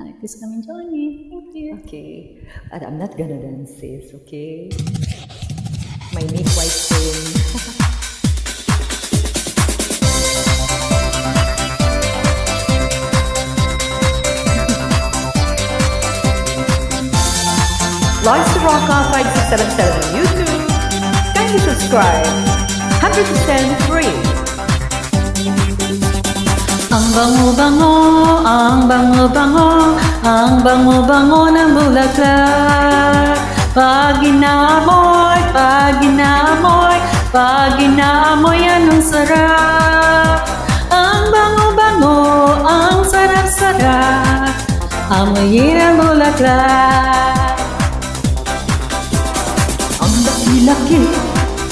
Please come and join me. Thank you. Okay. And I'm not gonna dance this, okay? My knee quite pain. Lawrence Rocka 5677 on YouTube. Kindly subscribe. 100% free. Ang bango-bango, ang bango-bango, ang bango-bango ng bulaklak. Pag inaamoy, pag inaamoy, pag inaamoy, anong sarap. Ang bango-bango, ang sarap-sarap, amoyin ang bulaklak. Ang laki-laki,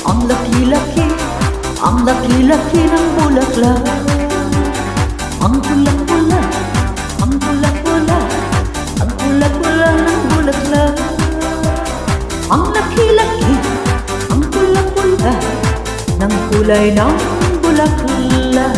ang laki-laki, ang laki-laki ng bulaklak. Ang pula-pula, ang pula-pula, ang pula-pula ng bulaklak. Ang laki-laki, ang pula-pula, ng kulay ng bulaklak.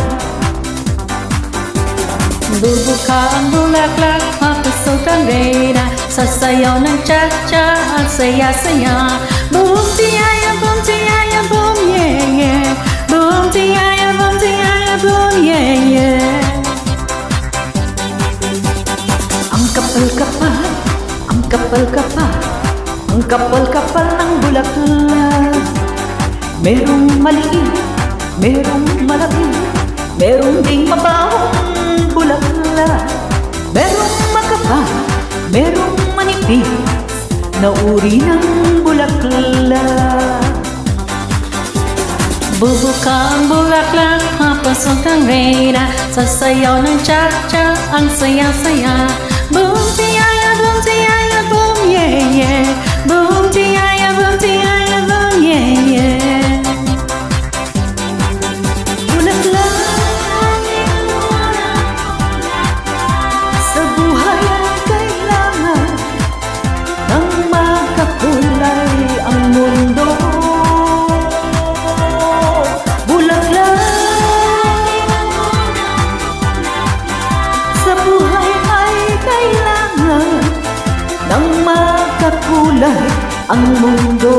Bubuka ang bulaklak, mapasok ang reyna, sasayaw ng cha-cha, ang saya-saya. Boom, tiyaya, boom, tiyaya, boom, yeah, yeah. Boom, tiyaya, boom, tiyaya, boom, yeah, yeah. Ang kapal-kapal, ang kapal-kapal, ang kapal-kapal ng bulaklak. Merong maliit, merong malaki, merong ding mabahong bulaklak. Merong makapal, merong manipis na uri ng bulaklak. Bubuka ang bulaklak, mapasok ang reyna, sasayaw ng cha-cha, ang saya-saya. Boom, tiyaya, boom, tiyaya, boom, yeah, yeah. Boom, tiyaya, boom, tiyaya, boom, yeah, yeah. Bulaklak sa buhay ay kailangan ng magkakulay ang mundo. Bulaklak sa buhay ay kailangan ng magkakulay ang mundo.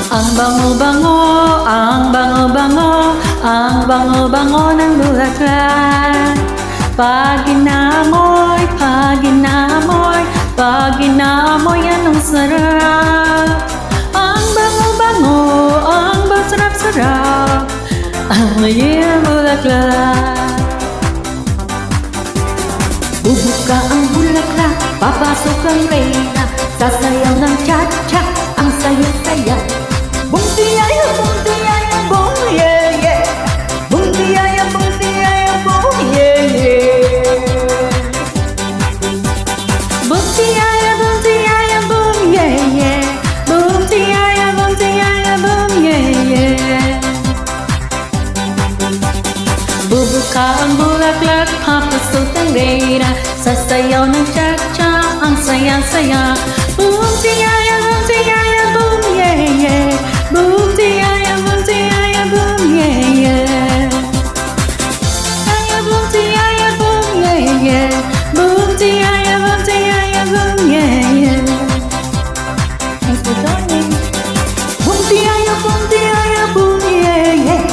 Ang bango-bango, ang bango-bango, ang bango-bango ng bulaklak. Pag inaamoy, pag inaamoy, pag inaamoy, anong sarap. Ang bango-bango, ang sarap-sarap, amoyin ang bulaklak. Bubuka ang bulaklak, papasok ang reyna, sasayaw ng cha-cha, ang saya-saya. Boom, tiyaya, boom, tiyaya, boom, yeah, yeah. Boom, tiyaya, boom, tiyaya, boom, yeah, yeah. Boom, tiyaya, boom, tiyaya, boom, yeah, yeah. Boom, tiyaya, boom, tiyaya, boom, yeah, yeah. Bubuka ang bulaklak, papasok ang reyna, sasayaw ng cha-cha, ang saya-saya. Boom, tiyaya, boom, tiyaya, boom, yeah, yeah. Boom, tiyaya, boom, tiyaya, boom, yeah, yeah. Tiyaya, boom, tiyaya, boom, yeah, yeah. Boom, tiyaya, boom, tiyaya, boom, yeah, yeah. Thanks for joining. Boom, tiyaya, boom, tiyaya, boom, yeah, yeah.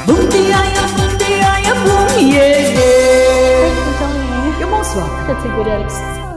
Boom, tiyaya, boom, tiyaya, boom, yeah, yeah. Thanks for joining. You're most welcome. That's a good Alex.